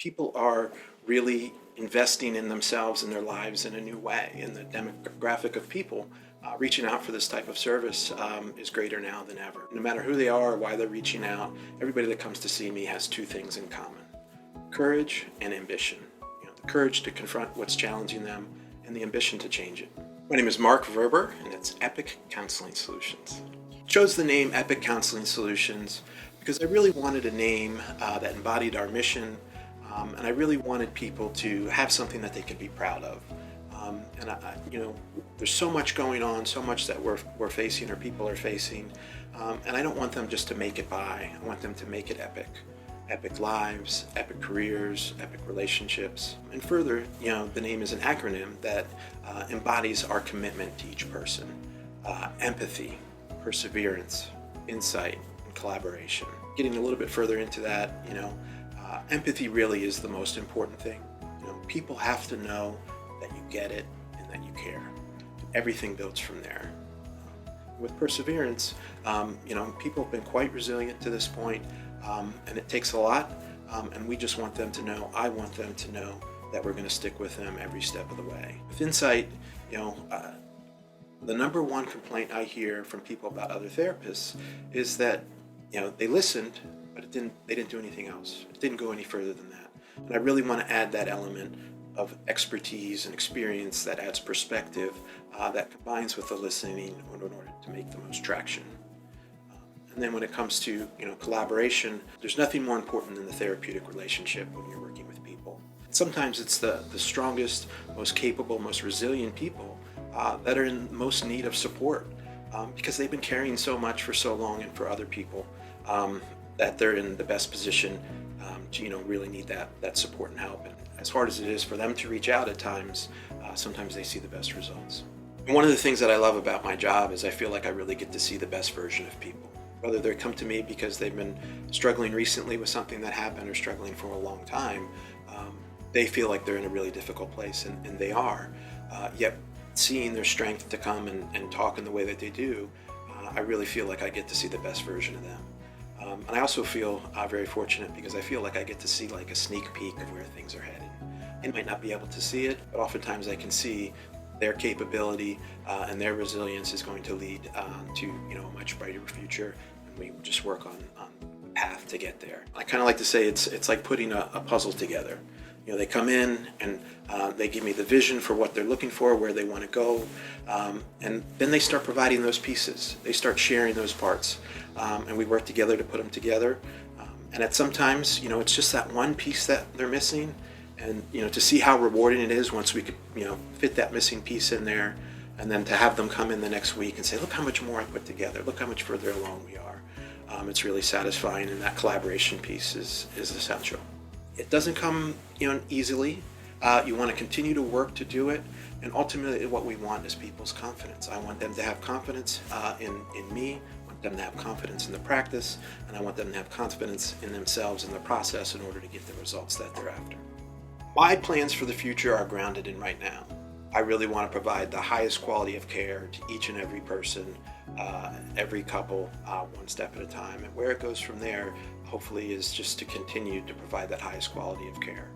People are really investing in themselves and their lives in a new way, and the demographic of people reaching out for this type of service is greater now than ever. No matter who they are or why they're reaching out, everybody that comes to see me has two things in common: courage and ambition. The courage to confront what's challenging them and the ambition to change it. My name is Mark Verber, and it's Epic Counseling Solutions. I chose the name Epic Counseling Solutions because I really wanted a name that embodied our mission, and I really wanted people to have something that they could be proud of. There's so much going on, so much that we're facing or people are facing, and I don't want them just to make it by. I want them to make it epic. Epic lives, epic careers, epic relationships. And further, the name is an acronym that embodies our commitment to each person. Empathy, perseverance, insight, and collaboration. Getting a little bit further into that, empathy really is the most important thing. People have to know that you get it and that you care. Everything builds from there. With perseverance, people have been quite resilient to this point, and it takes a lot, and we just want them to know, I want them to know that we're going to stick with them every step of the way. With insight, the number one complaint I hear from people about other therapists is that they listened, but they didn't do anything else. It didn't go any further than that. And I really want to add that element of expertise and experience that adds perspective, that combines with the listening in order to make the most traction. And then when it comes to collaboration, there's nothing more important than the therapeutic relationship when you're working with people. Sometimes it's the strongest, most capable, most resilient people that are in most need of support, because they've been carrying so much for so long and for other people, that they're in the best position to really need that support and help. And as hard as it is for them to reach out at times, sometimes they see the best results. And one of the things that I love about my job is I feel like I really get to see the best version of people. Whether they come to me because they've been struggling recently with something that happened or struggling for a long time, they feel like they're in a really difficult place, and they are. Yet seeing their strength to come and talk in the way that they do, I really feel like I get to see the best version of them. And I also feel very fortunate because I feel like I get to see like a sneak peek of where things are headed. They might not be able to see it, but oftentimes I can see their capability and their resilience is going to lead to a much brighter future, and we just work on the path to get there. I kind of like to say it's like putting a puzzle together. They come in and they give me the vision for what they're looking for, where they want to go, and then they start providing those pieces. They start sharing those parts, and we work together to put them together. And at sometimes, it's just that one piece that they're missing, and to see how rewarding it is once we could fit that missing piece in there, and then to have them come in the next week and say, look how much more I put together, look how much further along we are. It's really satisfying, and that collaboration piece is essential. It doesn't come easily. You want to continue to work to do it, and ultimately what we want is people's confidence. I want them to have confidence in me, I want them to have confidence in the practice, and I want them to have confidence in themselves and the process in order to get the results that they're after. My plans for the future are grounded in right now. I really want to provide the highest quality of care to each and every person, every couple, one step at a time. And where it goes from there, hopefully, is just to continue to provide that highest quality of care.